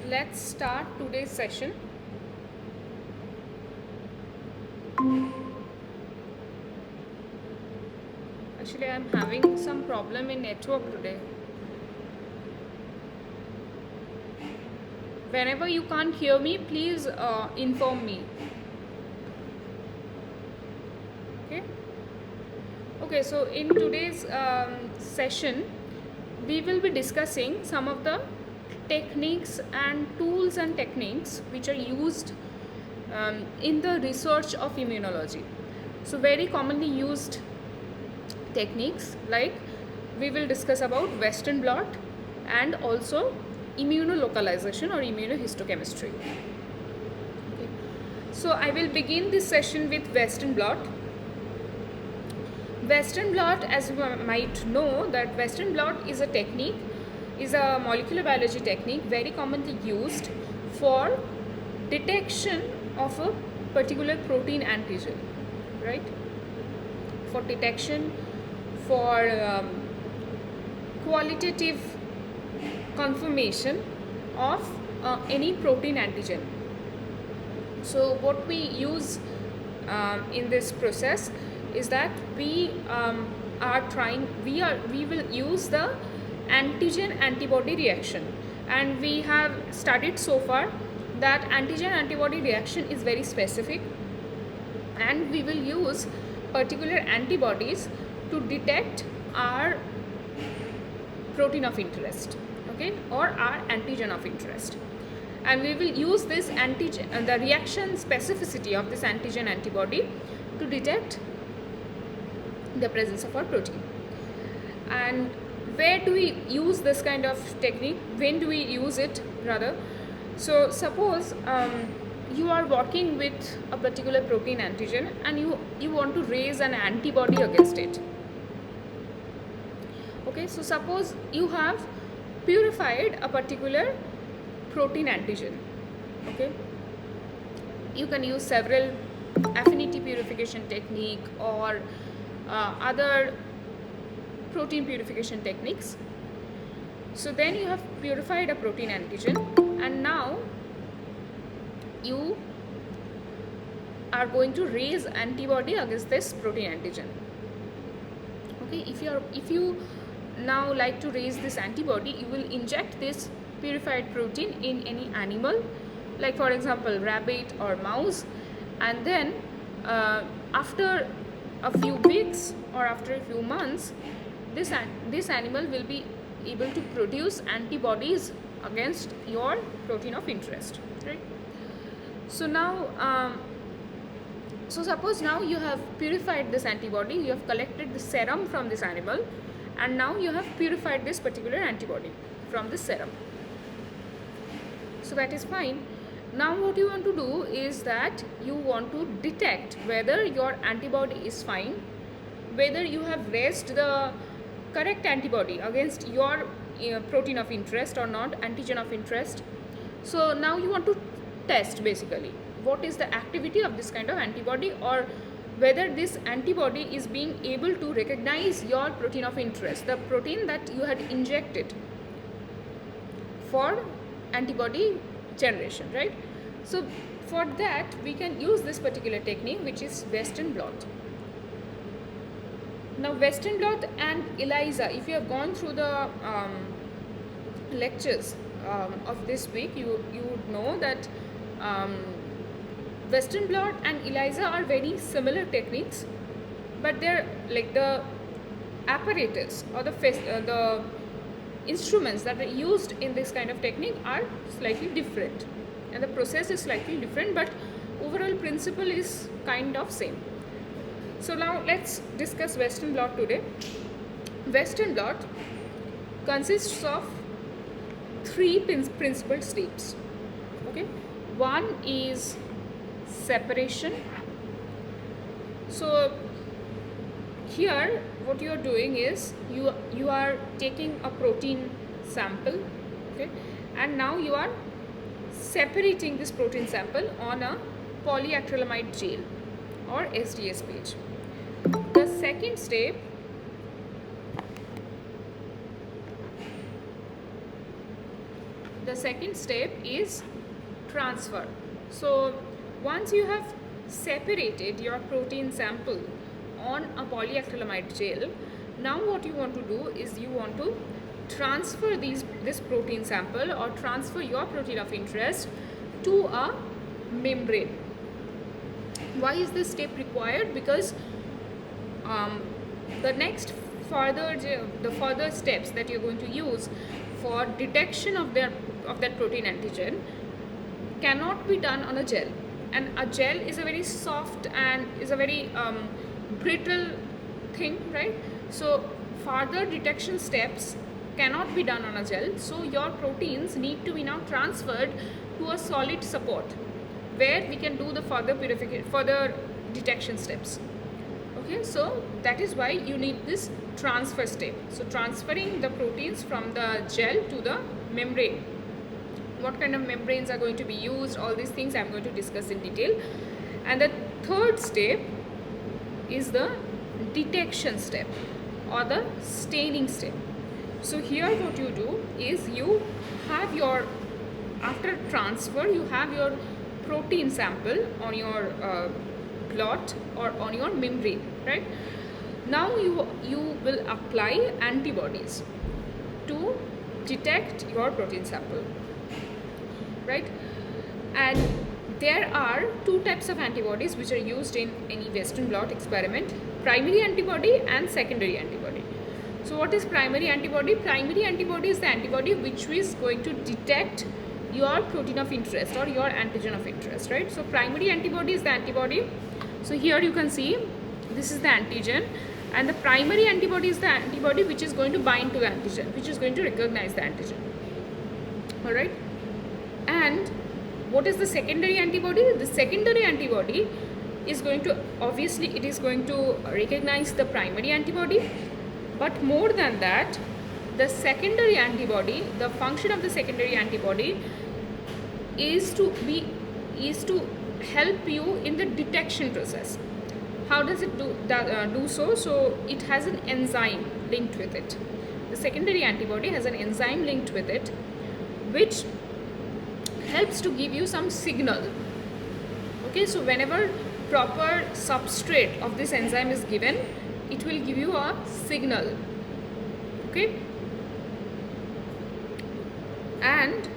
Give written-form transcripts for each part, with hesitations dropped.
let's start today's session. Actually, I'm having some problem in network today. Whenever you can't hear me, please inform me. Okay, so in today's session, we will be discussing some of the techniques and tools and techniques which are used in the research of immunology. So very commonly used techniques, like we will discuss about Western blot and also immunolocalization or immunohistochemistry. Okay. So I will begin this session with Western blot. Western blot, as you might know, that Western blot is a technique, is a molecular biology technique very commonly used for detection of a particular protein antigen, right? For detection, for qualitative confirmation of any protein antigen. So what we use in this process is that we will use the antigen antibody reaction, and we have studied so far that antigen antibody reaction is very specific, and we will use particular antibodies to detect our protein of interest, okay, or our antigen of interest. And we will use this antigen, the reaction specificity of this antigen antibody to detect the presence of our protein. And where do we use this kind of technique? When do we use it, rather? So suppose you are working with a particular protein antigen and you want to raise an antibody against it. Okay, so suppose you have purified a particular protein antigen. Okay, you can use several affinity purification technique or other protein purification techniques. So then you have purified a protein antigen, and now you are going to raise antibody against this protein antigen. Okay, if you now like to raise this antibody, you will inject this purified protein in any animal, like for example rabbit or mouse, and then after a few weeks or after a few months, this animal will be able to produce antibodies against your protein of interest, right? So now so suppose now you have purified this antibody, you have collected the serum from this animal, and now you have purified this particular antibody from the serum. So that is fine. Now what you want to do is that you want to detect whether your antibody is fine, whether you have raised the correct antibody against your protein of interest or not, antigen of interest. So now you want to test basically what is the activity of this kind of antibody, or whether this antibody is being able to recognize your protein of interest, the protein that you had injected for antibody generation, right? So for that we can use this particular technique, which is Western blot. Now Western blot and ELISA, if you have gone through the lectures of this week, you would know that Western blot and ELISA are very similar techniques, but they're like the apparatus or the instruments that are used in this kind of technique are slightly different, and the process is slightly different, but overall principle is kind of same. So now let's discuss Western blot today. Western blot consists of three principal steps. Okay, one is separation. So here what you are doing is you are taking a protein sample, okay, and now you are separating this protein sample on a polyacrylamide gel or SDS page. The second step The the second step is transfer. So once you have separated your protein sample on a polyacrylamide gel, now what you want to do is you want to transfer this protein sample or transfer your protein of interest to a membrane. Why is this step required? Because the next further steps that you're going to use for detection of that protein antigen cannot be done on a gel, and a gel is a very soft and is a very brittle thing, right? So further detection steps cannot be done on a gel, so your proteins need to be now transferred to a solid support where we can do the further detection steps. Okay, so that is why you need this transfer step. So transferring the proteins from the gel to the membrane. What kind of membranes are going to be used, all these things I'm going to discuss in detail. And the third step is the detection step or the staining step. So here what you do is you have your, after transfer, you have your protein sample on your blot or on your membrane, right? Now you will apply antibodies to detect your protein sample, right? And there are two types of antibodies which are used in any Western blot experiment: primary antibody and secondary antibody. So what is primary antibody? Primary antibody is the antibody which is going to detect your protein of interest or your antigen of interest, right? So primary antibody is the antibody. So here you can see this is the antigen, and the primary antibody is the antibody which is going to bind to the antigen, which is going to recognize the antigen. All right. And what is the secondary antibody? The secondary antibody is going to, obviously it is going to recognize the primary antibody, but more than that, the secondary antibody, the function of the secondary antibody is to help you in the detection process. How does it do so? So it has an enzyme linked with it. The secondary antibody has an enzyme linked with it, which helps to give you some signal. Okay, so whenever proper substrate of this enzyme is given, it will give you a signal. Okay, and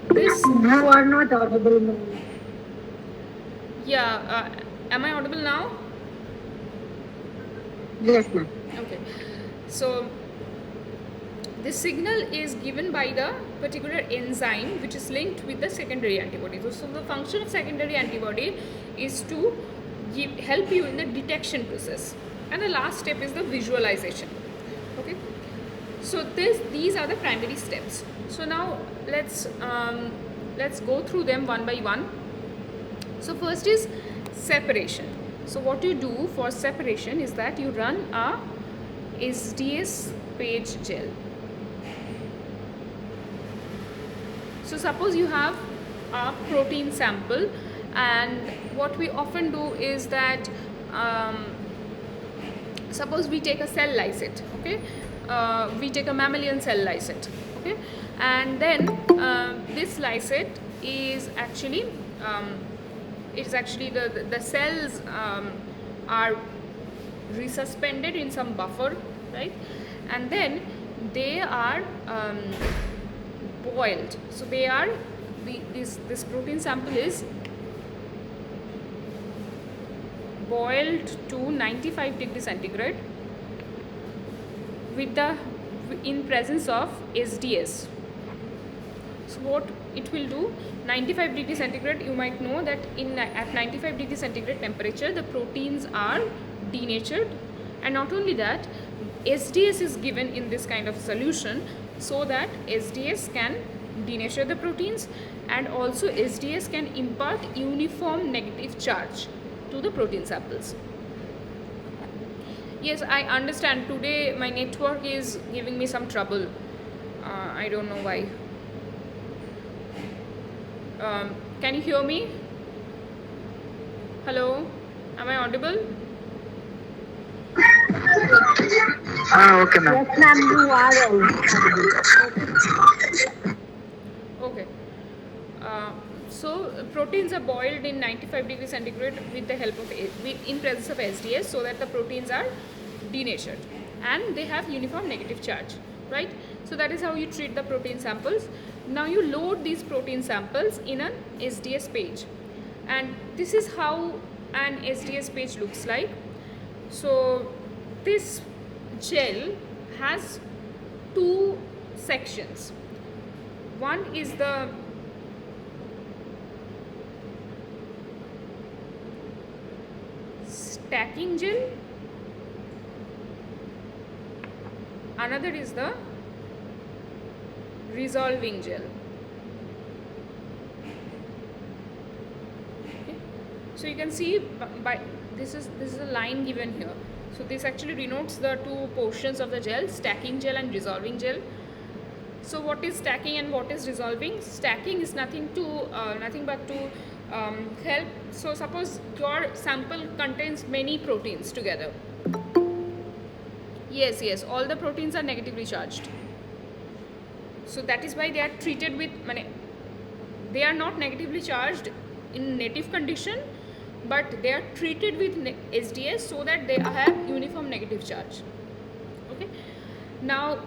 this, you are not audible, ma'am. yeah, am I audible now? Yes, ma'am. Okay, so this signal is given by the particular enzyme which is linked with the secondary antibody. So the function of secondary antibody is to help you in the detection process. And the last step is the visualization. Okay, so these are the primary steps. So now let's go through them one by one. So first is separation. So what you do for separation is that you run a SDS page gel. So suppose you have a protein sample, and what we often do is that suppose we take a cell lysate, okay? We take a mammalian cell lysate, okay? And then this lysate is actually the cells are resuspended in some buffer, right? And then they are boiled. So they are this protein sample is boiled to 95 degrees centigrade in presence of SDS. So what it will do, 95 degrees centigrade, you might know that at 95 degrees centigrade temperature the proteins are denatured, and not only that, SDS is given in this kind of solution so that SDS can denature the proteins, and also SDS can impart uniform negative charge to the protein samples. Yes, I understand. Today my network is giving me some trouble. I don't know why. Can you hear me? Hello? Am I audible? Okay, ma'am. Yes, ma'am, you are audible. Okay. Uh, so proteins are boiled in 95 degrees centigrade with the help of in presence of SDS, so that the proteins are denatured and they have uniform negative charge, right? So that is how you treat the protein samples. Now you load these protein samples in an SDS page, and this is how an SDS page looks like. So this gel has two sections. One is the stacking gel, another is the resolving gel. Okay. So you can see by this is a line given here. So this actually denotes the two portions of the gel, stacking gel and resolving gel. So what is stacking and what is resolving? Stacking is nothing but to help. So suppose your sample contains many proteins together. Yes, all the proteins are negatively charged. So that is why they are treated with, they are not negatively charged in native condition, but they are treated with SDS so that they have uniform negative charge. Okay. Now,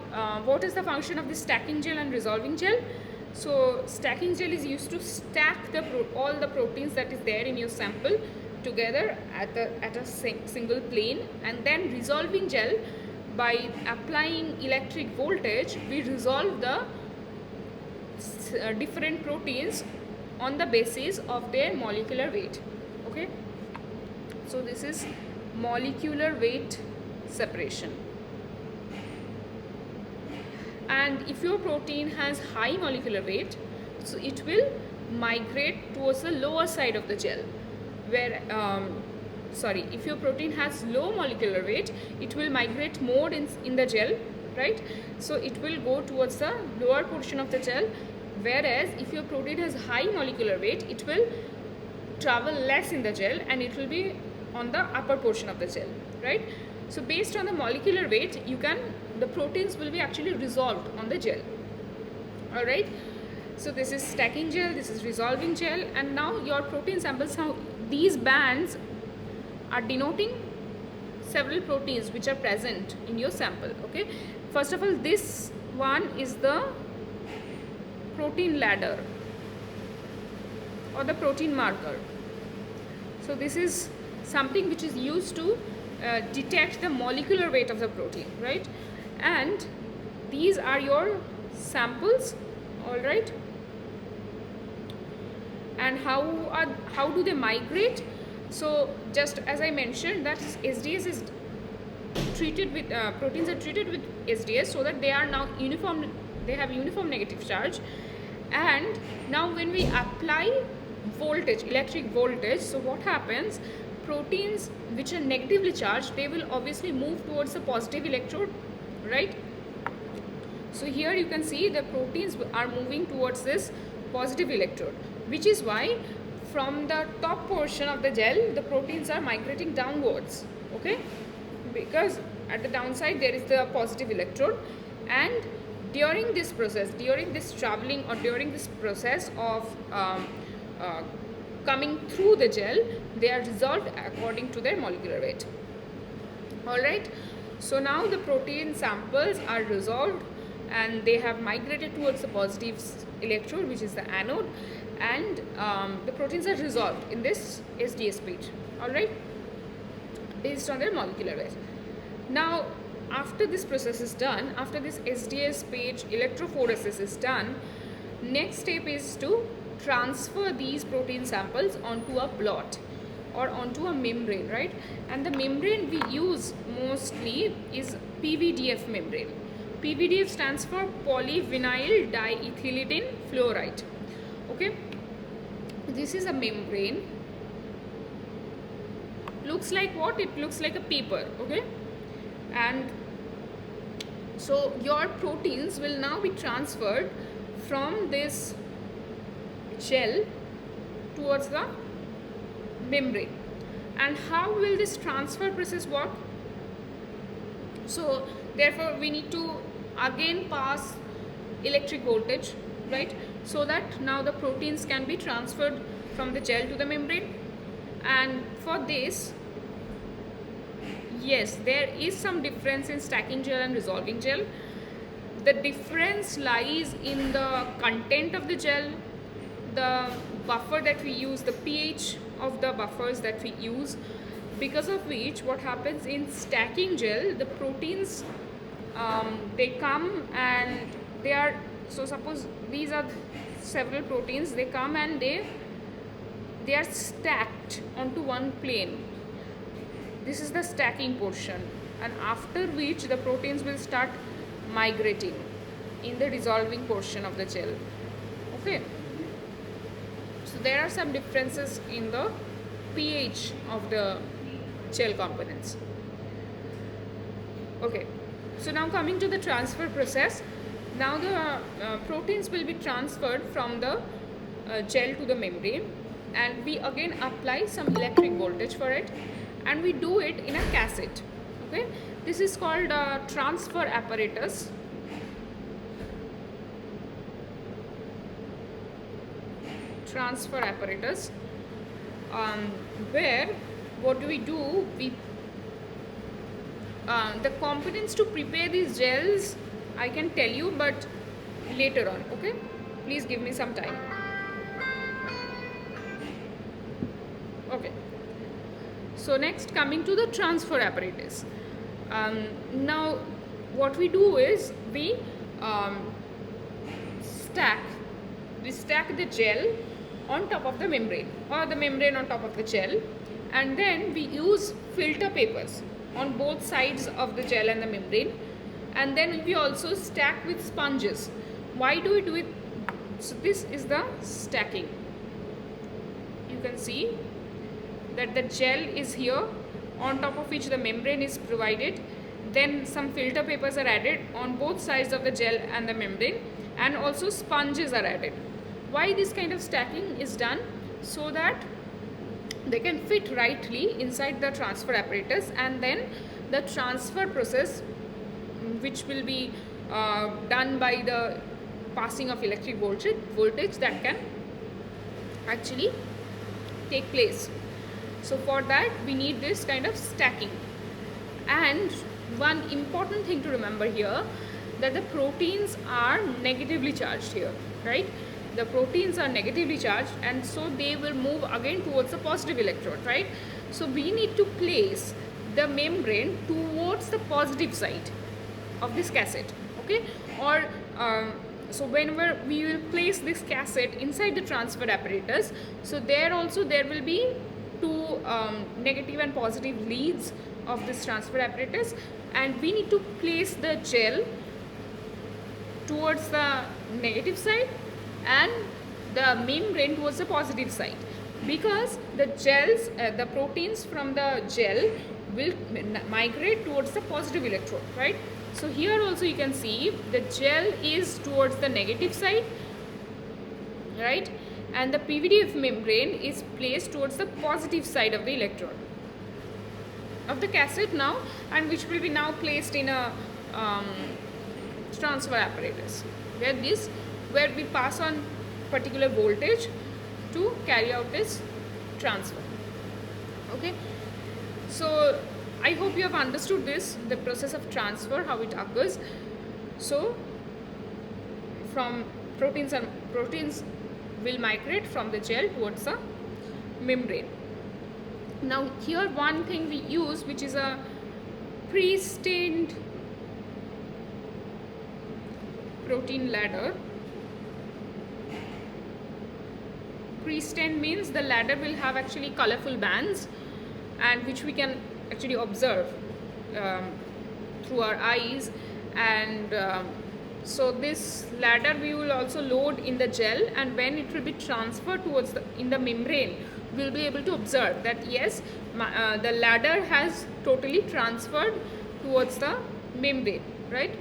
what is the function of the stacking gel and resolving gel? So stacking gel is used to stack all the proteins that is there in your sample together at a single plane, and then resolving gel, by applying electric voltage, we resolve the different proteins on the basis of their molecular weight. Okay. So this is molecular weight separation. And if your protein has high molecular weight, so it will migrate towards the lower side of the gel, where if your protein has low molecular weight, it will migrate more in the gel, right? So it will go towards the lower portion of the gel, whereas if your protein has high molecular weight, it will travel less in the gel and it will be on the upper portion of the gel, right? So based on the molecular weight, the proteins will be actually resolved on the gel. All right. So this is stacking gel, this is resolving gel, and now your protein samples, how these bands are denoting several proteins which are present in your sample. Okay. First of all, this one is the protein ladder or the protein marker. So this is something which is used to detect the molecular weight of the protein, right? And these are your samples, all right? And how do they migrate? So just as I mentioned, that SDS is treated with proteins are treated with SDS so that they are now uniform. They have uniform negative charge, and now when we apply voltage, electric voltage, so what happens? Proteins which are negatively charged, they will obviously move towards the positive electrode, right? So here you can see the proteins are moving towards this positive electrode, which is why from the top portion of the gel, the proteins are migrating downwards, okay? Because at the downside there is the positive electrode, and during this process, during this traveling or during this process of coming through the gel, they are resolved according to their molecular weight. All right. So now the protein samples are resolved and they have migrated towards the positive electrode, which is the anode, and the proteins are resolved in this SDS page. All right, based on their molecular weight. Now, after this process is done, after this SDS page electrophoresis is done, next step is to transfer these protein samples onto a blot or onto a membrane, right? And the membrane we use mostly is PVDF membrane. PVDF stands for polyvinyl diethylidene fluoride. Okay, this is a membrane. Looks like what? It looks like a paper. Okay, and so your proteins will now be transferred from this gel towards the membrane. And how will this transfer process work? So therefore we need to again pass electric voltage, right, so that now the proteins can be transferred from the gel to the membrane. And for this, yes, there is some difference in stacking gel and resolving gel. The difference lies in the content of the gel, the buffer that we use, the pH of the buffers that we use, because of which what happens in stacking gel, the proteins, they come and they are, so suppose these are several proteins, they come and they are stacked onto one plane. This is the stacking portion, and after which the proteins will start migrating in the dissolving portion of the gel. Okay, so there are some differences in the pH of the gel components. Okay, so now coming to the transfer process, now the proteins will be transferred from the gel to the membrane, and we again apply some electric voltage for it, and we do it in a cassette. Okay, this is called a transfer apparatus. Transfer apparatus, where what do? We the components to prepare these gels I can tell you, but later on. Okay, please give me some time. Okay, so next coming to the transfer apparatus. Now what we do is we stack the gel on top of the membrane, or the membrane on top of the gel, and then we use filter papers on both sides of the gel and the membrane, and then we also stack with sponges. Why do we do it? So this is the stacking. You can see that the gel is here, on top of which the membrane is provided, then some filter papers are added on both sides of the gel and the membrane, and also sponges are added. Why this kind of stacking is done? So that they can fit rightly inside the transfer apparatus, and then the transfer process, which will be done by the passing of electric voltage, that can actually take place. So for that we need this kind of stacking. And one important thing to remember here, that the proteins are negatively charged here, right? The proteins are negatively charged, and so they will move again towards the positive electrode, right? So we need to place the membrane towards the positive side of this cassette. Okay, or so whenever we will place this cassette inside the transfer apparatus, so there also there will be two negative and positive leads of this transfer apparatus, and we need to place the gel towards the negative side and the membrane towards the positive side, because the gels, the proteins from the gel will migrate towards the positive electrode, right? So here also you can see the gel is towards the negative side, right, and the PVDF membrane is placed towards the positive side of the electrode of the cassette now, and which will be now placed in a transfer apparatus, where we pass on particular voltage to carry out this transfer. Okay, so I hope you have understood this, the process of transfer, how it occurs. So from proteins will migrate from the gel towards the membrane. Now here one thing we use, which is a pre-stained protein ladder. Pre-stained means the ladder will have actually colorful bands, and which we can actually observe through our eyes, and so this ladder we will also load in the gel, and when it will be transferred towards in the membrane, we will be able to observe that yes, the ladder has totally transferred towards the membrane, right?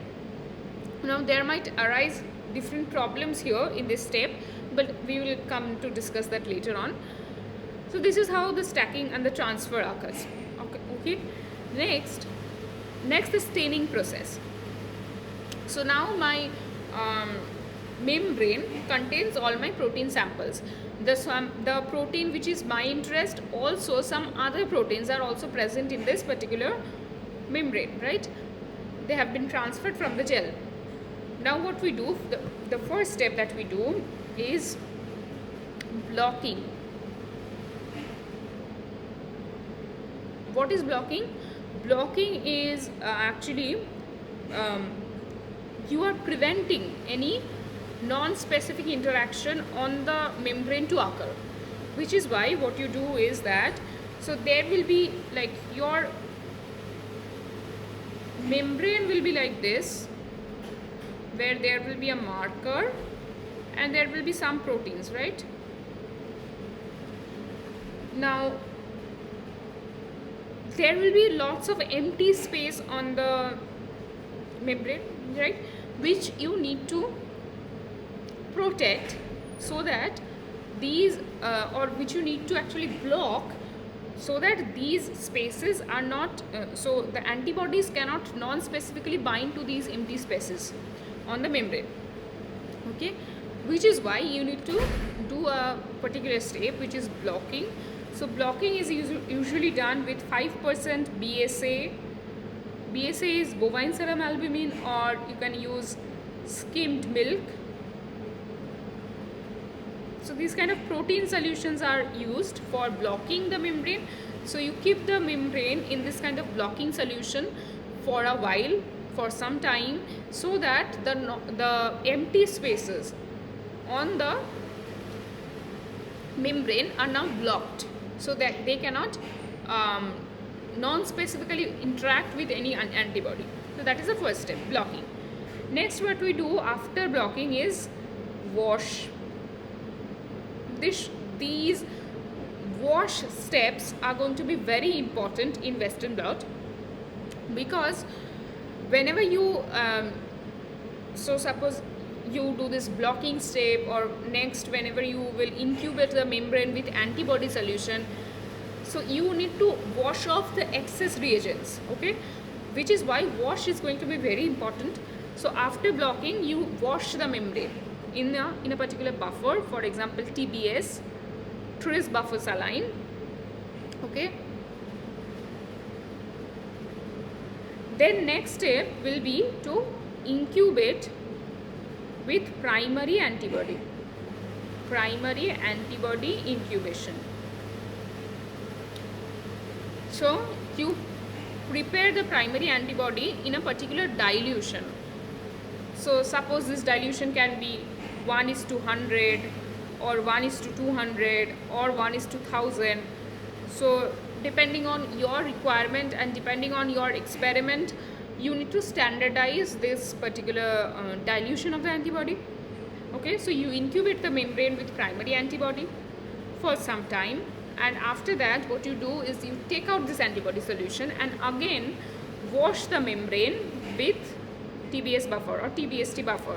Now there might arise different problems here in this step, but we will come to discuss that later on. So this is how the stacking and the transfer occurs. Okay. Next, Next, the staining process. So now my membrane contains all my protein samples. The protein which is my interest, also some other proteins are also present in this particular membrane, right? They have been transferred from the gel. Now what we do, the first step that we do is blocking. What is blocking? Blocking is actually you are preventing any non-specific interaction on the membrane to occur, which is why what you do is that, so there will be like your membrane will be like this, where there will be a marker and there will be some proteins, right? Now there will be lots of empty space on the membrane, right, which you need to protect, so that these or which you need to actually block, so that these spaces are not so the antibodies cannot non-specifically bind to these empty spaces on the membrane. Okay, which is why you need to do a particular step, which is blocking. So blocking is usually done with 5% BSA. BSA is bovine serum albumin, or you can use skimmed milk. So these kind of protein solutions are used for blocking the membrane. So you keep the membrane in this kind of blocking solution for a while, for some time, so that the empty spaces on the membrane are now blocked, so that they cannot non-specifically interact with any antibody. So that is the first step, blocking. Next, what we do after blocking is wash. These wash steps are going to be very important in Western blot, because whenever you so suppose you do this blocking step, or next whenever you will incubate the membrane with antibody solution, so you need to wash off the excess reagents, okay, which is why wash is going to be very important. So after blocking, you wash the membrane in a particular buffer, for example TBS, Tris buffer saline. Okay, then next step will be to incubate with primary antibody incubation. So you prepare the primary antibody in a particular dilution. So suppose this dilution can be 1:100, or 1:200, or 1:1000. So depending on your requirement and depending on your experiment, you need to standardize this particular dilution of the antibody. Okay, so you incubate the membrane with primary antibody for some time, and after that what you do is you take out this antibody solution and again wash the membrane with TBS buffer or TBST buffer.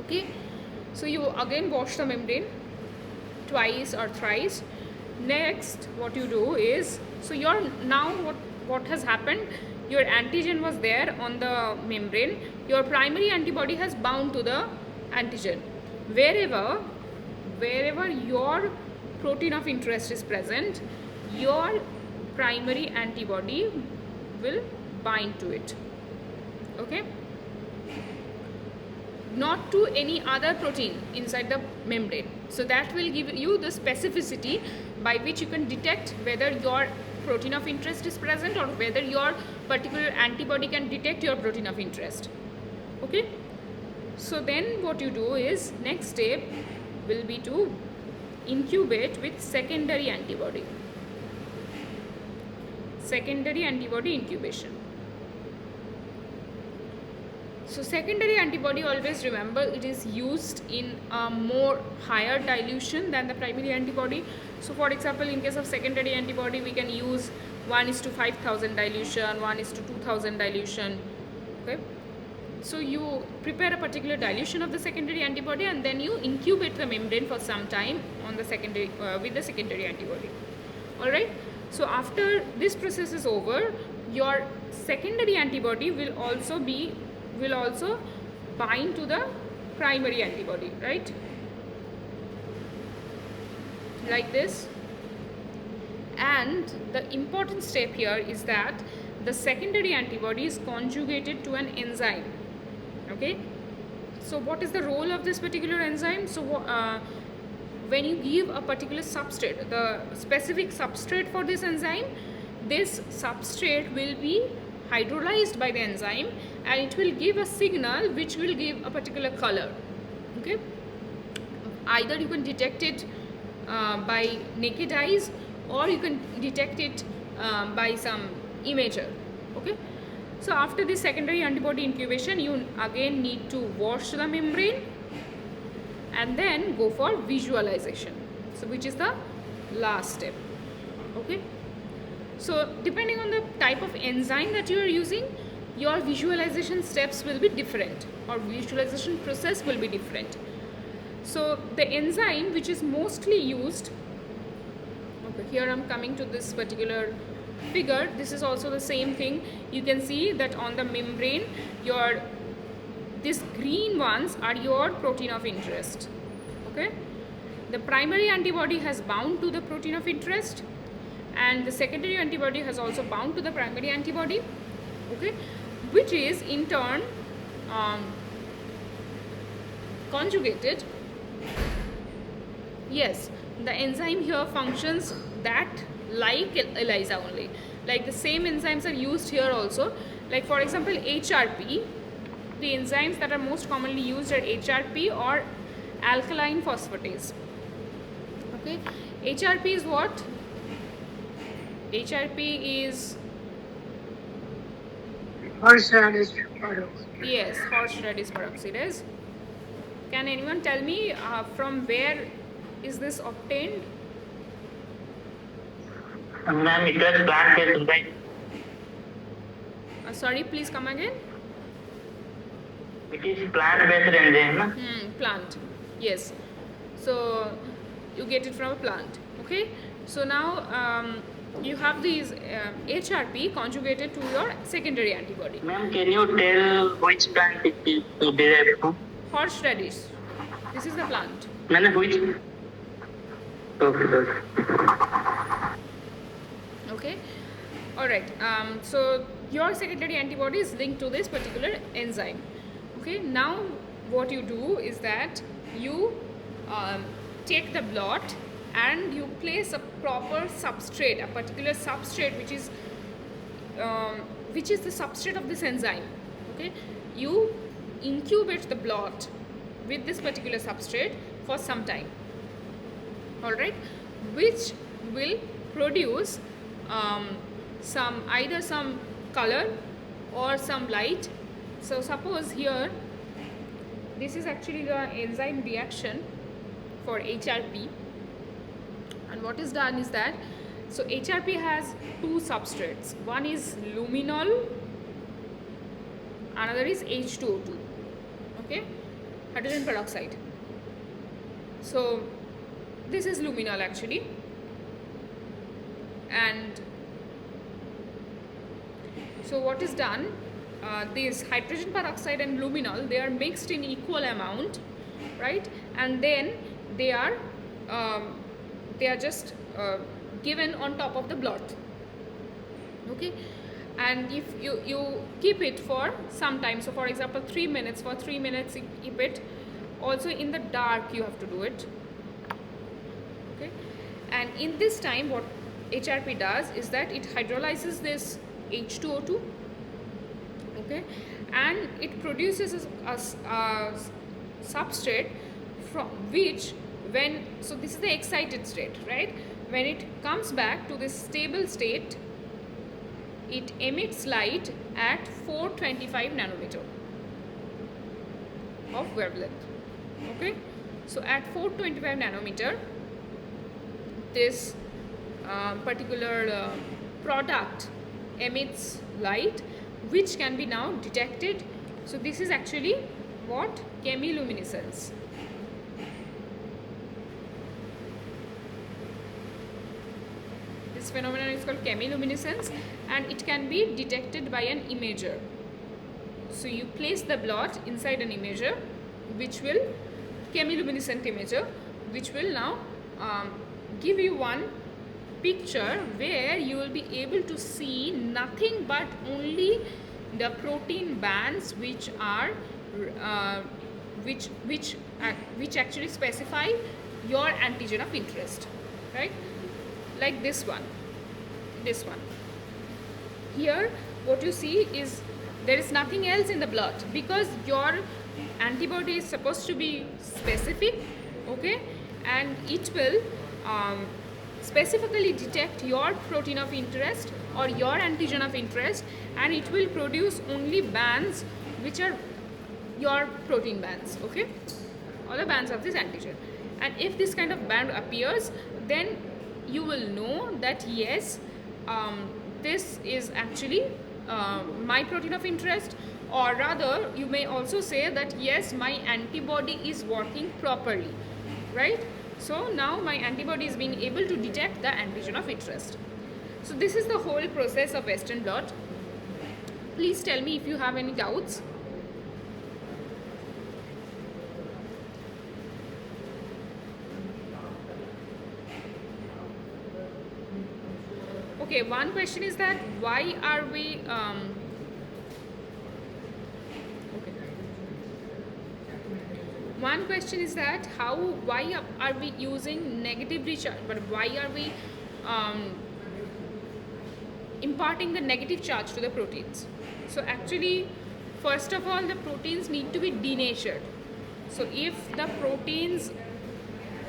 Okay, so you again wash the membrane twice or thrice. Next, what you do is, so your now what has happened, your antigen was there on the membrane, your primary antibody has bound to the antigen. Wherever your protein of interest is present, your primary antibody will bind to it. Okay, not to any other protein inside the membrane. So that will give you the specificity by which you can detect whether your protein of interest is present or whether your particular antibody can detect your protein of interest. Okay, so then what you do is, next step will be to incubate with secondary antibody incubation. So secondary antibody, always remember, it is used in a more higher dilution than the primary antibody. So for example, in case of secondary antibody, we can use 1:5000 dilution, 1:2000 dilution. Okay, so you prepare a particular dilution of the secondary antibody and then you incubate the membrane for some time on the secondary with the secondary antibody. All right, so after this process is over, your secondary antibody will also bind to the primary antibody, right? Like this. And the important step here is that the secondary antibody is conjugated to an enzyme. Okay, so what is the role of this particular enzyme? So when you give a particular substrate, the specific substrate for this enzyme, this substrate will be hydrolyzed by the enzyme and it will give a signal which will give a particular color. Okay, either you can detect it by naked eyes, or you can detect it by some imager. Okay, so after this secondary antibody incubation, you again need to wash the membrane and then go for visualization, so which is the last step. Okay, so depending on the type of enzyme that you are using, your visualization steps will be different, or visualization process will be different. So the enzyme which is mostly used, okay, here I'm coming to this particular figure. This is also the same thing. You can see that on the membrane, these green ones are your protein of interest. Okay, the primary antibody has bound to the protein of interest, and the secondary antibody has also bound to the primary antibody. Okay, which is in turn conjugated. Yes, the enzyme here functions that like ELISA only. Like the same enzymes are used here also. Like for example, HRP, the enzymes that are most commonly used are HRP or alkaline phosphatase. Okay, HRP is what? HRP is, Horseradish peroxide. yes, horseradish peroxidase. Can anyone tell me from where is this obtained? Ma'am, it was plant-based, right? Sorry, please come again. It is plant-based enzyme. Plant. Yes. So you get it from a plant. Okay. So now you have these HRP conjugated to your secondary antibody. Ma'am, can you tell which plant it is derived from? Horseradish. This is the plant. Ma'am, which? Okay. Okay. All right. So your secondary antibody is linked to this particular enzyme. Okay. Now what you do is that you take the blot and you place a proper substrate, a particular substrate which is the substrate of this enzyme. Okay. You incubate the blot with this particular substrate for some time. All right, which will produce either some color or some light. So suppose here this is actually the enzyme reaction for HRP, and what is done is that, so HRP has two substrates. One is luminol, another is H2O2. Okay, hydrogen peroxide. So this is luminol actually, and so what is done, this hydrogen peroxide and luminol, they are mixed in equal amount, right? And then they are just given on top of the blot. Okay, and if you keep it for some time, so for example 3 minutes, for 3 minutes you keep it. Also in the dark you have to do it. Okay, and in this time what HRP does is that it hydrolyzes this H2O2. Okay, and it produces a substrate from which, so this is the excited state, right? When it comes back to this stable state, it emits light at 425 nanometer of wavelength. Okay, so at 425 nanometer, this particular product emits light which can be now detected. So this is actually what? Chemiluminescence. This phenomenon is called chemiluminescence, and it can be detected by an imager. So you place the blot inside an imager, which will, chemiluminescent imager, which will now give you one picture where you will be able to see nothing but only the protein bands which are which actually specify your antigen of interest, right? Like this one. Here what you see is there is nothing else in the blot, because your antibody is supposed to be specific, okay, and it will specifically detect your protein of interest or your antigen of interest, and it will produce only bands which are your protein bands, okay, or the bands of this antigen. And if this kind of band appears, then you will know that yes, this is actually my protein of interest, or rather you may also say that yes, my antibody is working properly, right? So now my antibody is being able to detect the antigen of interest. So this is the whole process of Western blot. Please tell me if you have any doubts. Okay, one question is that why are we okay. One question is that why are we using negatively charged, but why are we imparting the negative charge to the proteins? So actually, first of all, the proteins need to be denatured. So if the proteins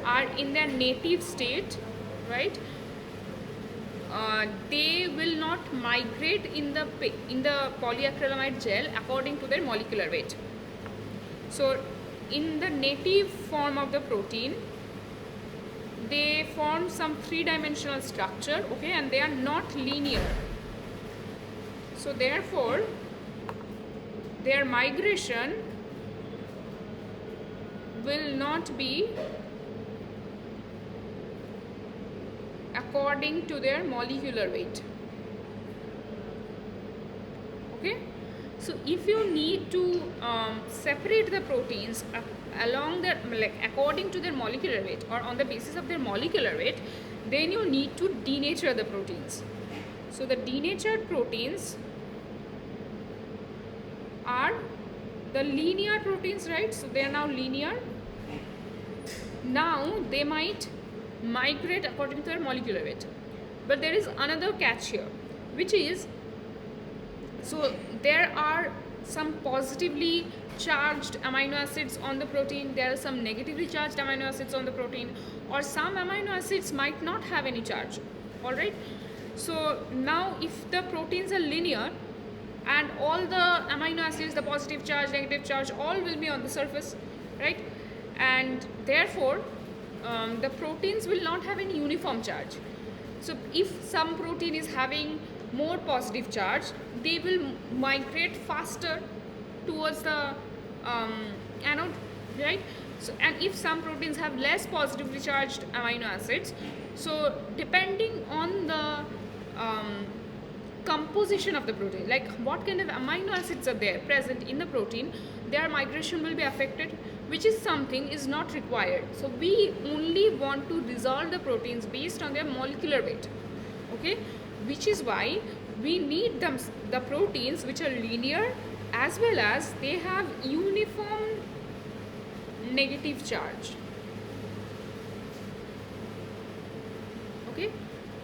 are in their native state, right, they will not migrate in the polyacrylamide gel according to their molecular weight. So in the native form of the protein, they form some three-dimensional structure, okay, and they are not linear. So therefore, their migration will not be according to their molecular weight, okay. So if you need to separate the proteins along their, like, according to their molecular weight or on the basis of their molecular weight, then you need to denature the proteins. So the denatured proteins are the linear proteins, right? So they are now linear. Now they might migrate according to their molecular weight, but there is another catch here, which is, so there are some positively charged amino acids on the protein, there are some negatively charged amino acids on the protein, or some amino acids might not have any charge, all right? So now if the proteins are linear and all the amino acids, the positive charge, negative charge, all will be on the surface, right? And therefore the proteins will not have any uniform charge. So if some protein is having more positive charge, they will migrate faster towards the anode, right? So, and if some proteins have less positively charged amino acids, so depending on the composition of the protein, like what kind of amino acids are there present in the protein, their migration will be affected, which is something is not required. So we only want to resolve the proteins based on their molecular weight, okay, which is why we need the proteins which are linear, as well as they have uniform negative charge, okay,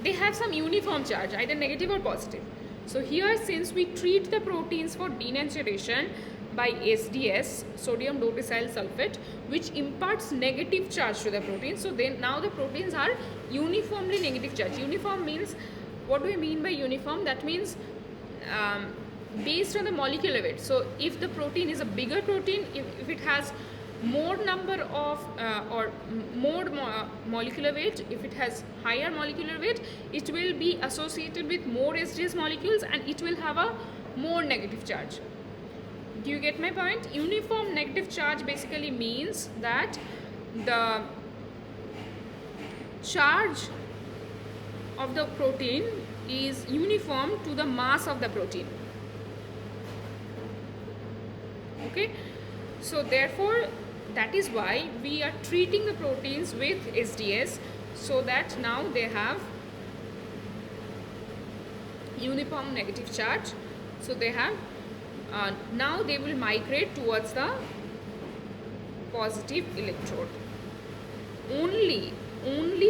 they have some uniform charge, either negative or positive. So here, since we treat the proteins for denaturation by SDS, sodium dodecyl sulfate, which imparts negative charge to the protein, so then now the proteins are uniformly negative charge. Uniform means, what do we mean by uniform? That means based on the molecular weight. So if the protein is a bigger protein, if it has more number of or more molecular weight, if it has higher molecular weight, it will be associated with more SDS molecules and it will have a more negative charge. Do you get my point? Uniform negative charge basically means that the charge of the protein is uniform to the mass of the protein. Okay, so therefore that is why we are treating the proteins with SDS, so that now they have uniform negative charge. So they have now they will migrate towards the positive electrode only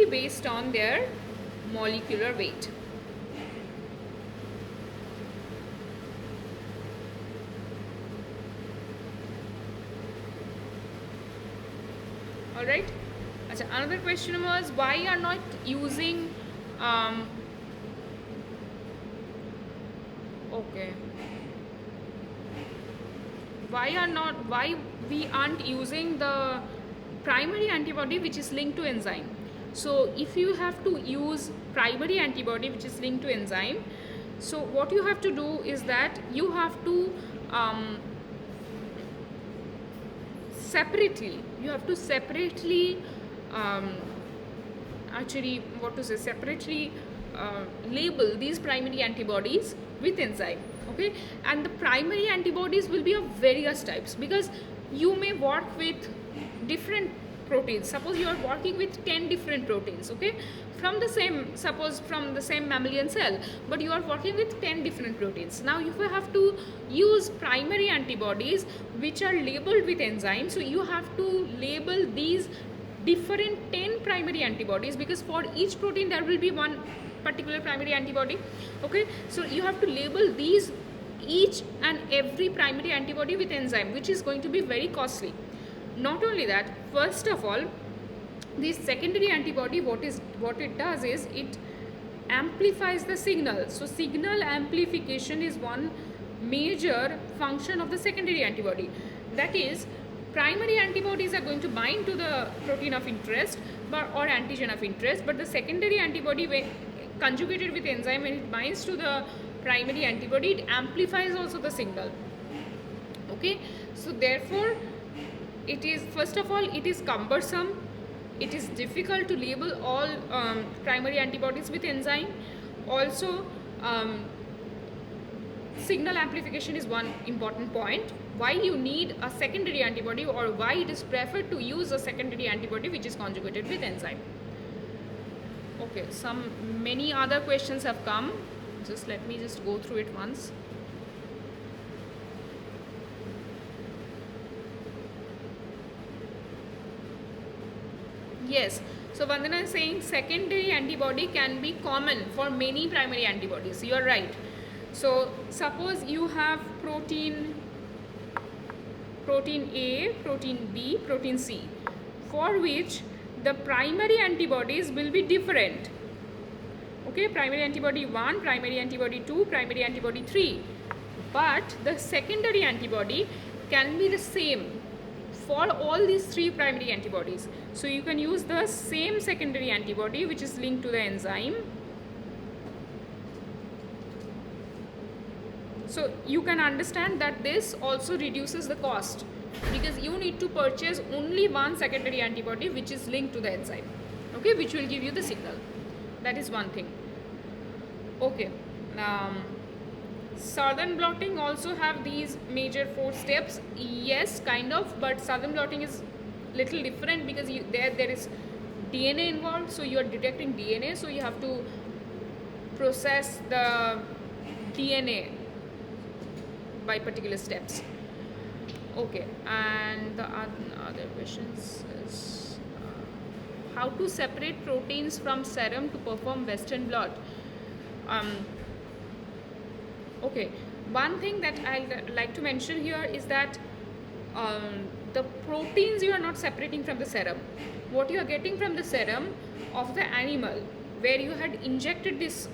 based on their molecular weight. All right. Another question was, why are not using okay, why we aren't using the primary antibody which is linked to enzyme. So if you have to use primary antibody which is linked to enzyme, so what you have to do is that you have to separately separately label these primary antibodies with enzyme. Okay, and the primary antibodies will be of various types, because you may work with different proteins. Suppose you are working with 10 different proteins, okay, from the same mammalian cell, but you are working with 10 different proteins. Now if you have to use primary antibodies which are labeled with enzymes, so you have to label these different 10 primary antibodies, because for each protein there will be one particular primary antibody. Okay, so you have to label these each and every primary antibody with enzyme, which is going to be very costly. Not only that, first of all, this secondary antibody, what it does is it amplifies the signal. So signal amplification is one major function of the secondary antibody. That is, primary antibodies are going to bind to the protein of interest or antigen of interest, but the secondary antibody, when conjugated with enzyme, when it binds to the primary antibody, it amplifies also the signal. Okay, so therefore it is, first of all, it is cumbersome. It is difficult to label all primary antibodies with enzyme. Also, signal amplification is one important point. Why you need a secondary antibody, or why it is preferred to use a secondary antibody which is conjugated with enzyme. Okay, many other questions have come. Let me go through it once. Yes, so Vandana is saying secondary antibody can be common for many primary antibodies. You are right. So suppose you have protein A, protein B, protein C, for which the primary antibodies will be different. Okay, primary antibody 1, primary antibody 2, primary antibody 3. But the secondary antibody can be the same for all these 3 primary antibodies. So you can use the same secondary antibody which is linked to the enzyme. So you can understand that this also reduces the cost, because you need to purchase only one secondary antibody which is linked to the enzyme, okay, which will give you the signal. That is one thing. Okay, southern blotting also have these major 4 steps. Yes, kind of, but southern blotting is little different, because there is DNA involved, so you are detecting DNA, so you have to process the DNA by particular steps. Okay, and the other questions is how to separate proteins from serum to perform Western blot. Okay, one thing that I'd like to mention here is that the proteins you are not separating from the serum. What you are getting from the serum of the animal where you had injected this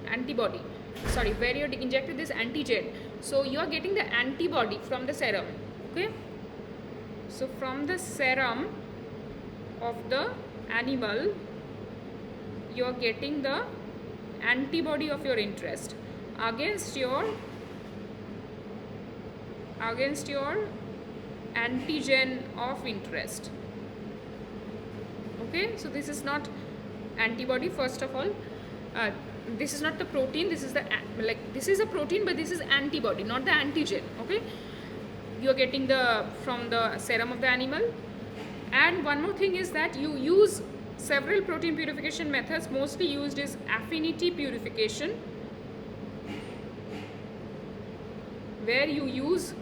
antibody, sorry, where you had injected this antigen, so you are getting the antibody from the serum. Okay, so from the serum of the animal you are getting the antibody of your interest against your antigen of interest. Okay, so this is not antibody, first of all. uh, this is not the protein, this is the this is a protein, but this is antibody, not the antigen. Okay, you are getting the from the serum of the animal. And one more thing is that you use several protein purification methods. Mostly used is affinity purification, where you use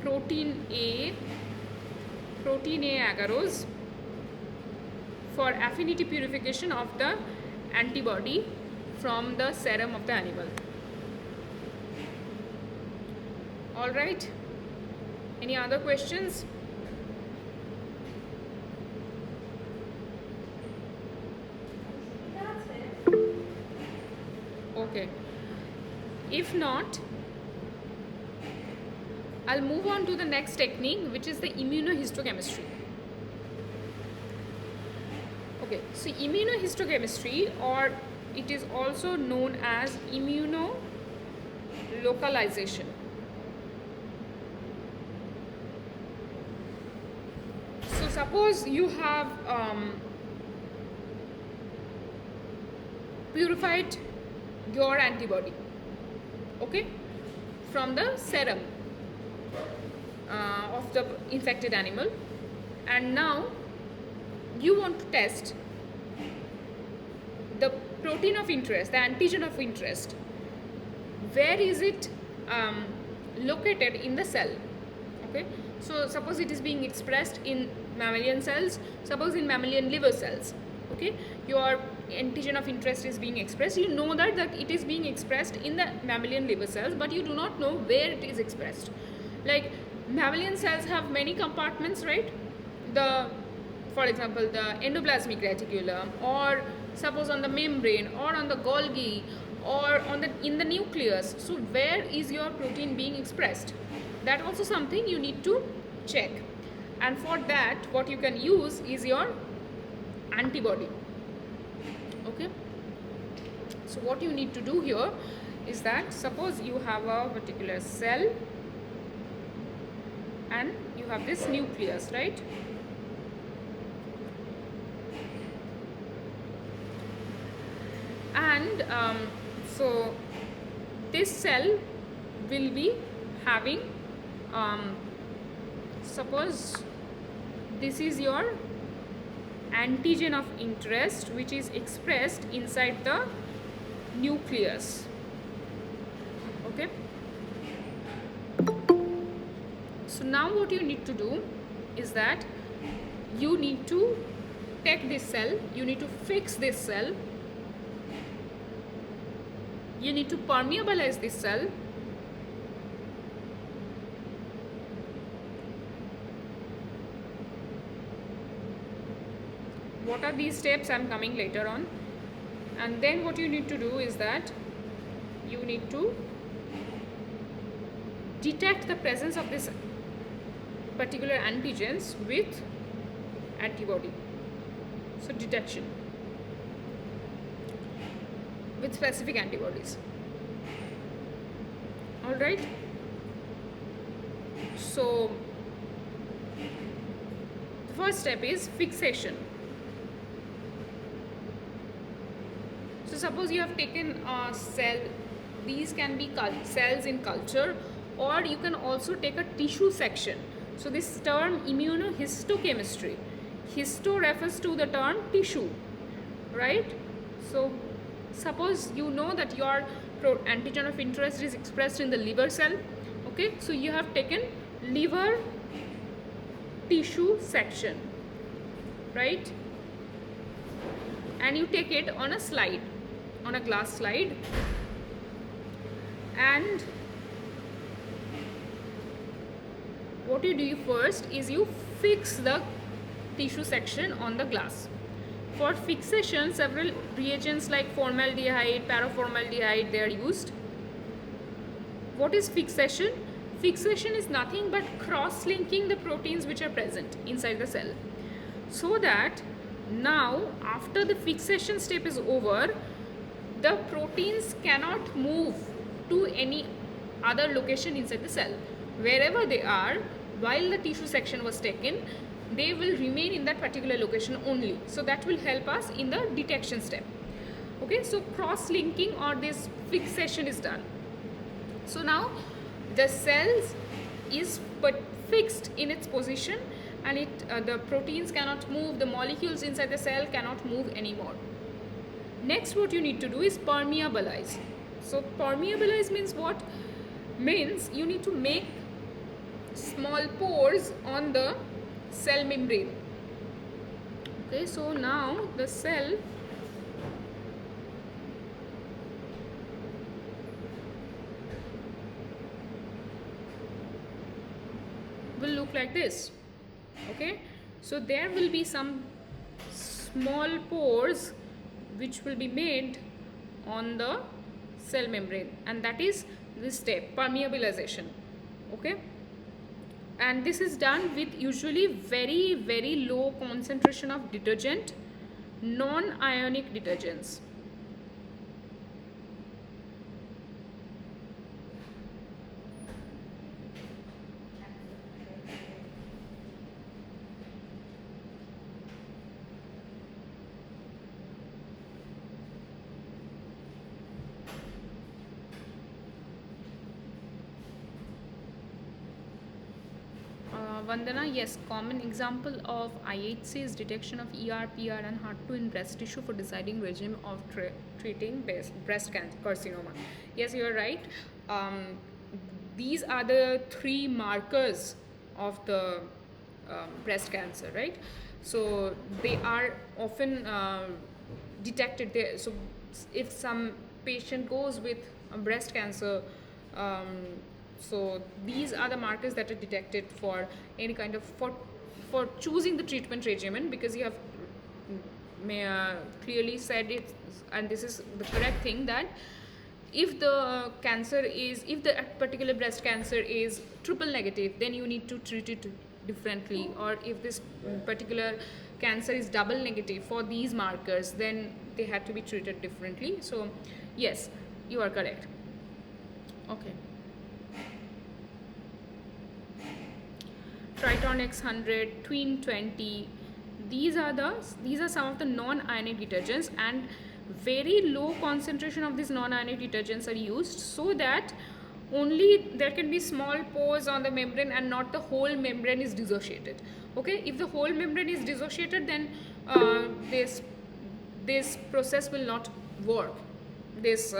protein A agarose for affinity purification of the antibody from the serum of the animal. All right, any other questions? Okay, if not, I'll move on to the next technique, which is the immunohistochemistry. Okay, so immunohistochemistry, or it is also known as immunolocalization. So suppose you have purified your antibody, okay, from the serum of the infected animal, and now you want to test the protein of interest, the antigen of interest. Where is it located in the cell? Okay, so suppose it is being expressed in mammalian cells, suppose in mammalian liver cells. Okay, your antigen of interest is being expressed. You know that it is being expressed in the mammalian liver cells, but you do not know where it is expressed. Like mammalian cells have many compartments, right? For example, the endoplasmic reticulum, or suppose on the membrane, or on the Golgi, or in the nucleus. So where is your protein being expressed? That also something you need to check. And for that, what you can use is your antibody. Okay, so what you need to do here is that suppose you have a particular cell and you have this nucleus, right? And so this cell will be having suppose this is your antigen of interest, which is expressed inside the nucleus. Okay, so now what you need to do is that you need to take this cell, you need to fix this cell, you need to permeabilize this cell, what are these steps? I'm coming later on. And then what you need to do is that you need to detect the presence of this particular antigens with antibody. So detection with specific antibodies. All right, so the first step is fixation. So suppose you have taken a cell, these can be cells in culture, or you can also take a tissue section. So this term immunohistochemistry, histo refers to the term tissue, right? So suppose you know that your antigen of interest is expressed in the liver cell. Okay, so you have taken liver tissue section, right? And you take it on a slide, on a glass slide, and what you do first is you fix the tissue section on the glass. For fixation, several reagents like formaldehyde, paraformaldehyde, they are used. What is fixation? Fixation is nothing but cross-linking the proteins which are present inside the cell, so that now after the fixation step is over, the proteins cannot move to any other location inside the cell. Wherever they are, while the tissue section was taken, they will remain in that particular location only. So that will help us in the detection step. Okay, so cross-linking or this fixation is done. So now the cells is but fixed in its position, and the proteins cannot move, the molecules inside the cell cannot move anymore. Next, what you need to do is permeabilize. So permeabilize means what? Means you need to make small pores on the cell membrane. Okay, so now the cell will look like this. Okay, so there will be some small pores which will be made on the cell membrane, and that is this step, permeabilization. Okay, and this is done with usually very low concentration of detergent, non-ionic detergents. Vandana, yes, common example of IHC is detection of ER, PR and HER2 in breast tissue for deciding regime of treating breast carcinoma. Yes, you are right. These are the three markers of the breast cancer, right? So they are often detected there. So if some patient goes with breast cancer, so these are the markers that are detected for any kind of for choosing the treatment regimen, because you have clearly said it, and this is the correct thing, that if the cancer is, if the particular breast cancer is triple negative, then you need to treat it differently, or if this particular cancer is double negative for these markers, then they had to be treated differently. So yes, you are correct. Okay. Triton X100, Twin 20, these are some of the non-ionic detergents, and very low concentration of these non-ionic detergents are used, so that only there can be small pores on the membrane and not the whole membrane is dissociated. Okay, if the whole membrane is dissociated, then this process will not work. This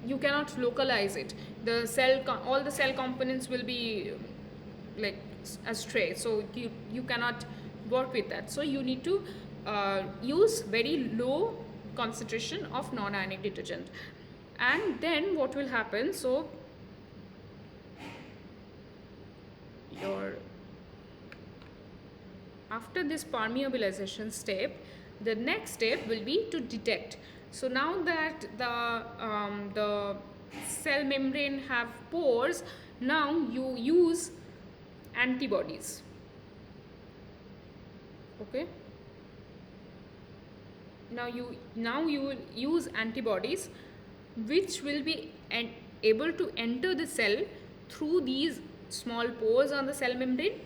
you cannot localize it. The all the cell components will be like astray, so you cannot work with that. So you need to use very low concentration of non-ionic detergent. And then what will happen, so after this permeabilization step, the next step will be to detect. So now that the cell membrane have pores, now you use antibodies. Okay, now you will use antibodies which will be able to enter the cell through these small pores on the cell membrane,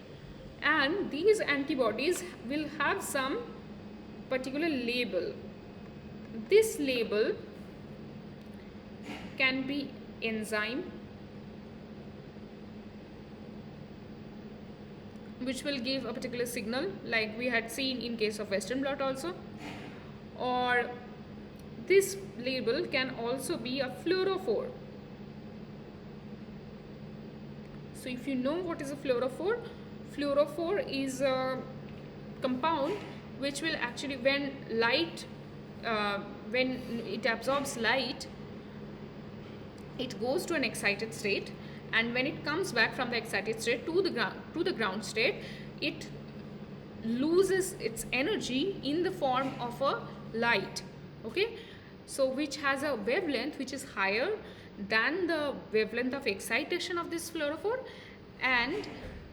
and these antibodies will have some particular label. This label can be enzyme, which will give a particular signal, like we had seen in case of Western blot also, or this label can also be a fluorophore. So if you know what is a fluorophore, fluorophore is a compound which will actually, when it absorbs light, it goes to an excited state, and when it comes back from the excited state to the ground state, it loses its energy in the form of a light. Okay, so which has a wavelength which is higher than the wavelength of excitation of this fluorophore, and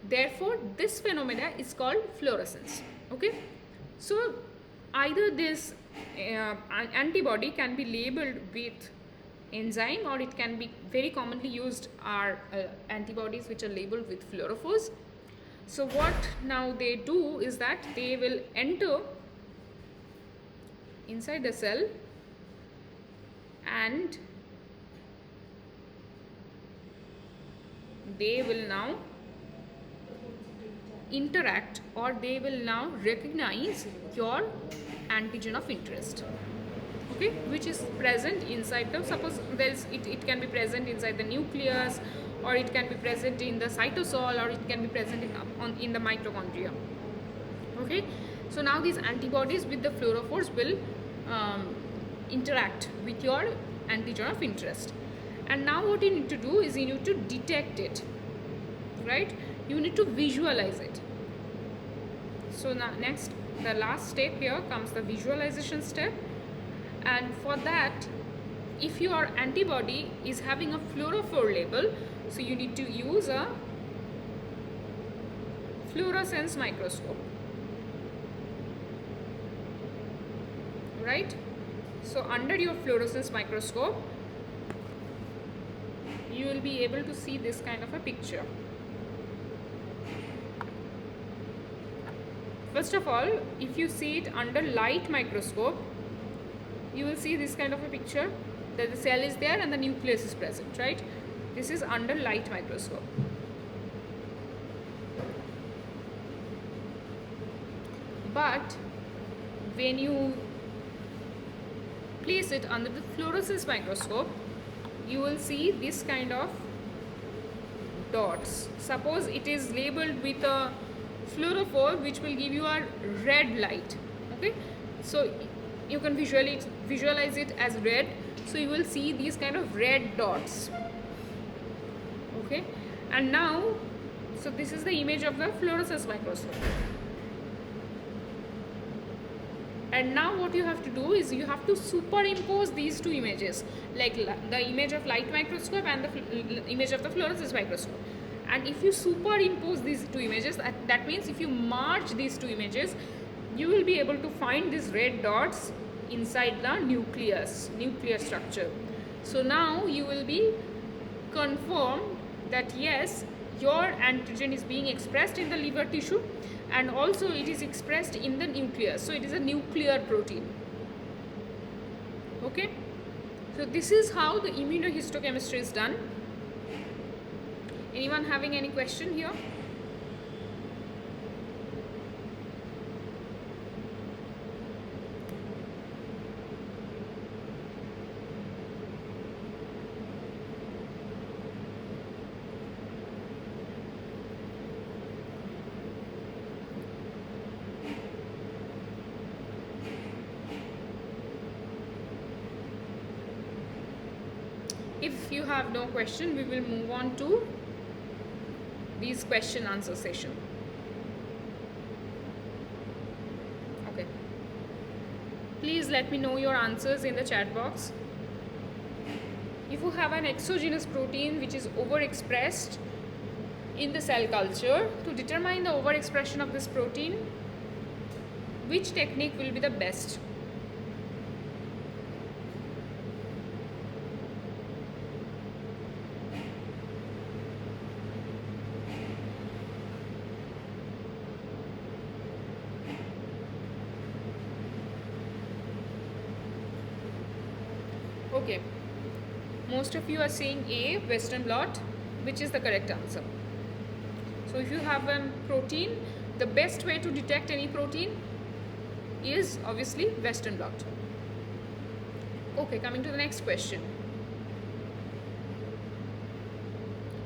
therefore this phenomena is called fluorescence. Okay, so either this antibody can be labeled with enzyme, or it can be, very commonly used are antibodies which are labeled with fluorophores. So what now they do is that they will enter inside the cell, and they will now interact, or they will now recognize your antigen of interest, okay, which is present inside the, suppose it can be present inside the nucleus, or it can be present in the cytosol, or it can be present in the mitochondria. Okay, so now these antibodies with the fluorophores will interact with your antigen of interest, and now what you need to do is you need to detect it, right? You need to visualize it. So now next, the last step here comes the visualization step, and for that, if your antibody is having a fluorophore label, so you need to use a fluorescence microscope, right? So under your fluorescence microscope, you will be able to see this kind of a picture. First of all, if you see it under light microscope, you will see this kind of a picture, that the cell is there and the nucleus is present, right? This is under light microscope. But when you place it under the fluorescence microscope, you will see this kind of dots. Suppose it is labeled with a fluorophore, which will give you a red light, okay? So you can visualize it as red, so you will see these kind of red dots, okay? And now, so this is the image of the fluorescence microscope. And now what you have to do is you have to superimpose these two images, like the image of light microscope and the image of the fluorescence microscope. And if you superimpose these two images, that means if you merge these two images, you will be able to find these red dots inside the nuclear structure. So now you will be confirmed that yes, your antigen is being expressed in the liver tissue, and also it is expressed in the nucleus, so it is a nuclear protein. Okay, so this is how the immunohistochemistry is done. Anyone having any question here? If you have no question, we will move on to these question answer session. Okay, please let me know your answers in the chat box. If you have an exogenous protein which is overexpressed in the cell culture, to determine the overexpression of this protein, which technique will be the best? Okay, most of you are saying A, Western blot, which is the correct answer. So if you have a protein, the best way to detect any protein is obviously Western blot. Okay, coming to the next question.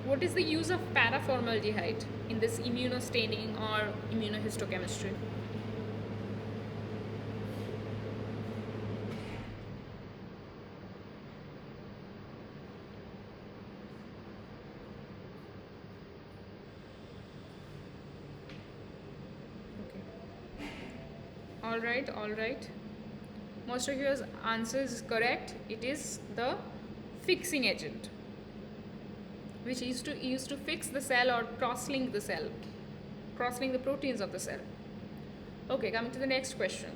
What is the use of paraformaldehyde in this immunostaining or immunohistochemistry? All right. Most of your answers is correct. It is the fixing agent, which is used to fix the cell or cross-link the cell, cross-link the proteins of the cell. Okay, coming to the next question.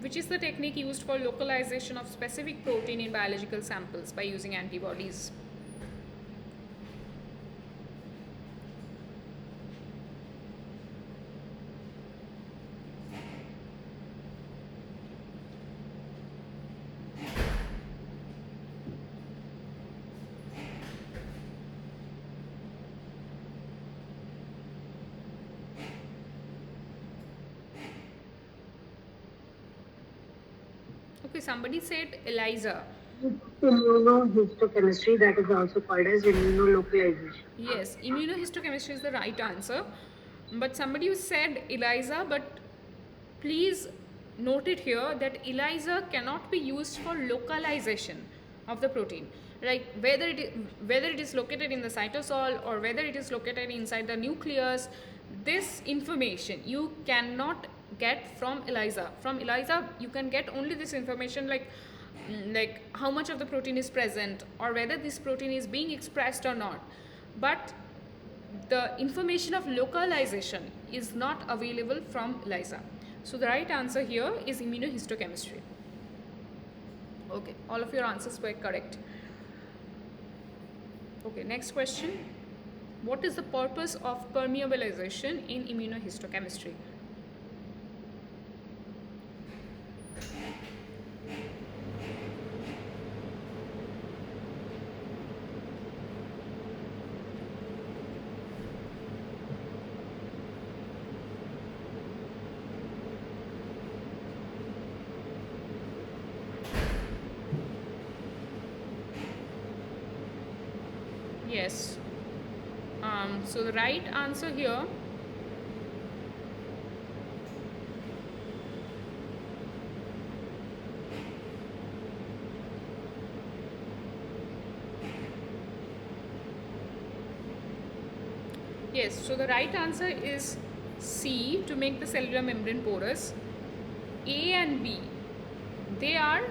Which is the technique used for localization of specific protein in biological samples by using antibodies? somebody said ELISA. Immunohistochemistry, that is also called as immunolocalization. Yes, immunohistochemistry is the right answer. But somebody who said ELISA, but please note it here that ELISA cannot be used for localization of the protein. Like whether it is located in the cytosol or whether it is located inside the nucleus, this information you cannot get from ELISA. From ELISA, you can get only this information like how much of the protein is present or whether this protein is being expressed or not. But the information of localization is not available from ELISA. So the right answer here is immunohistochemistry. Okay, all of your answers were correct. Okay, next question. What is the purpose of permeabilization in immunohistochemistry? Yes. So the right answer here yes, so the right answer is C, to make the cellular membrane porous. A and B, they are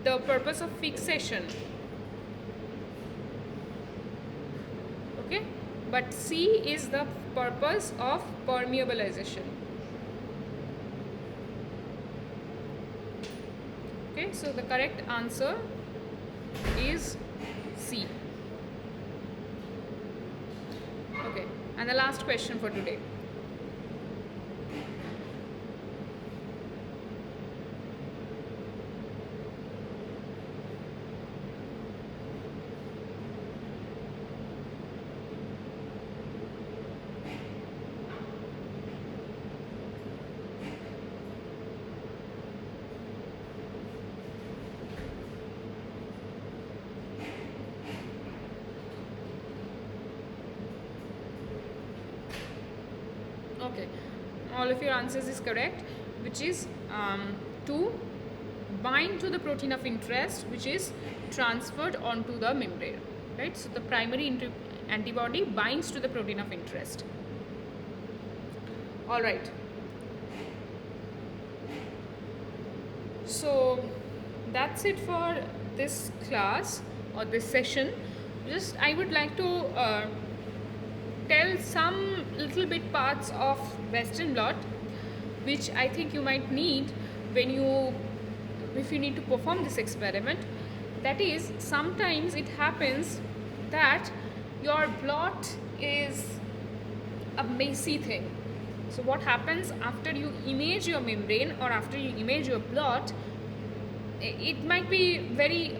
the purpose of fixation. Okay, but C is the purpose of permeabilization. Okay, so the correct answer is C. Okay, and the last question for today. Okay, all of your answers is correct, which is to bind to the protein of interest, which is transferred onto the membrane, right? So the primary antibody binds to the protein of interest. All right. So that's it for this class or this session. Just I would like to tell some little bit parts of Western blot, which I think you might need if you need to perform this experiment. That is, sometimes it happens that your blot is a messy thing. So what happens after you image your membrane or after you image your blot, it might be very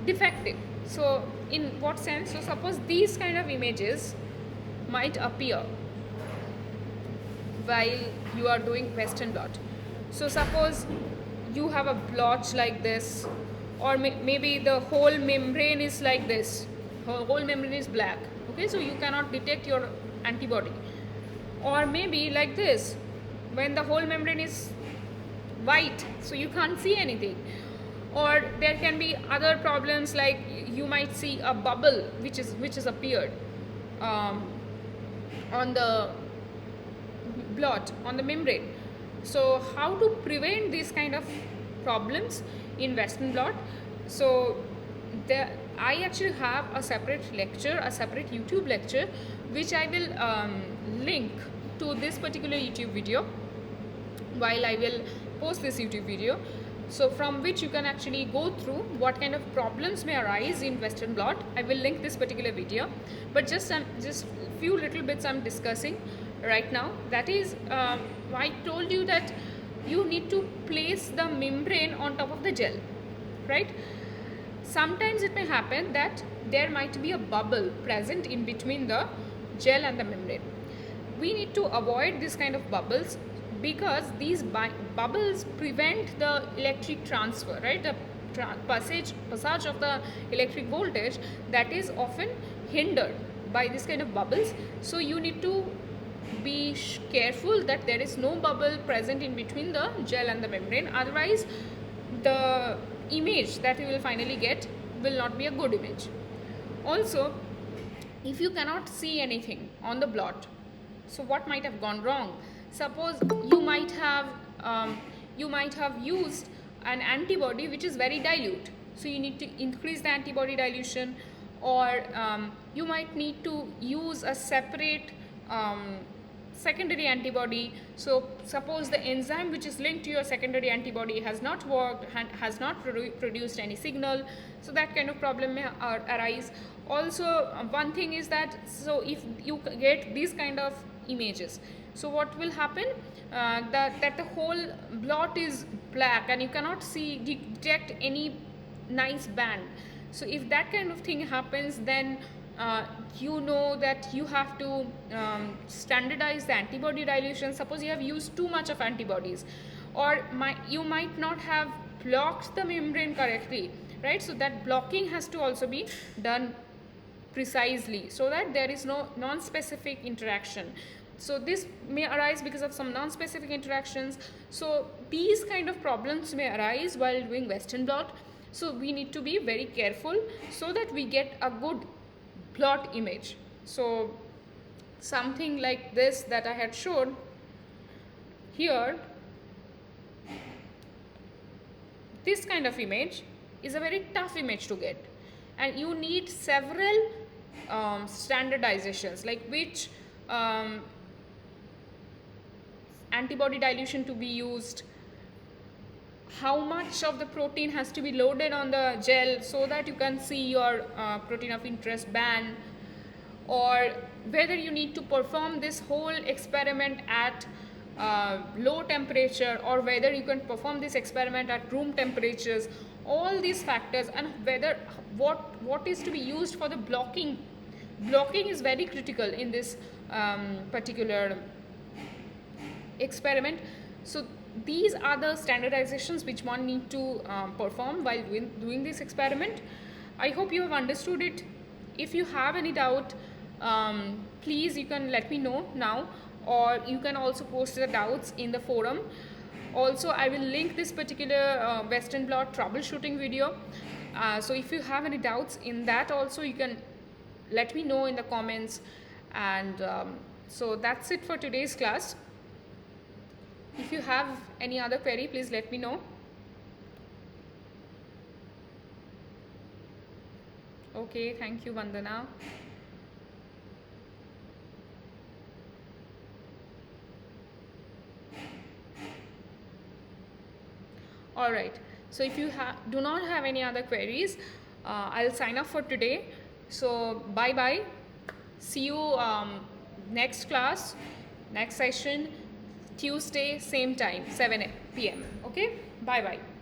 defective. So in what sense? So suppose these kind of images might appear while you are doing Western blot. So suppose you have a blotch like this, or maybe the whole membrane is like this, whole membrane is black. Okay, so you cannot detect your antibody. Or maybe like this, when the whole membrane is white, so you can't see anything. Or there can be other problems, like you might see a bubble which has appeared on the blot, on the membrane. So how to prevent these kind of problems in Western blot? So I actually have a separate lecture, a separate YouTube lecture, which I will link to this particular YouTube video while I will post this YouTube video. So from which you can actually go through what kind of problems may arise in Western blot. I will link this particular video, but just few little bits I'm discussing right now. That is, I told you that you need to place the membrane on top of the gel, right? Sometimes it may happen that there might be a bubble present in between the gel and the membrane. We need to avoid this kind of bubbles because these bubbles prevent the electric transfer, right? The passage of the electric voltage that is often hindered by this kind of bubbles. So you need to be careful that there is no bubble present in between the gel and the membrane, otherwise the image that you will finally get will not be a good image. Also, if you cannot see anything on the blot, so what might have gone wrong? Suppose you might have used an antibody which is very dilute, so you need to increase the antibody dilution, or you might need to use a separate secondary antibody. So suppose the enzyme which is linked to your secondary antibody has not worked and has not produced any signal, so that kind of problem may arise. Also, one thing is that, so if you get these kind of images, so what will happen, that the whole blot is black and you cannot detect any nice band. So if that kind of thing happens, then you know that you have to standardize the antibody dilution. Suppose you have used too much of antibodies, or you might not have blocked the membrane correctly, right? So that blocking has to also be done precisely, so that there is no non-specific interaction. So this may arise because of some non-specific interactions. So these kind of problems may arise while doing Western blot. So we need to be very careful so that we get a good blot image. So something like this that I had showed here, this kind of image is a very tough image to get, and you need several standardizations, like which antibody dilution to be used, how much of the protein has to be loaded on the gel so that you can see your protein of interest band, or whether you need to perform this whole experiment at low temperature, or whether you can perform this experiment at room temperatures. All these factors, and whether what is to be used for the blocking. Blocking is very critical in this particular experiment. So these are the standardizations which one need to perform while doing this experiment. I hope you have understood it. If you have any doubt, please you can let me know now, or you can also post the doubts in the forum. Also, I will link this particular Western blot troubleshooting video. So if you have any doubts in that also, you can let me know in the comments. And so that's it for today's class. If you have any other query, please let me know. Okay, thank you, Vandana. All right, so if you do not have any other queries, I'll sign off for today. So bye bye, see you next class, next session, Tuesday, same time, 7 p.m. Okay, bye bye.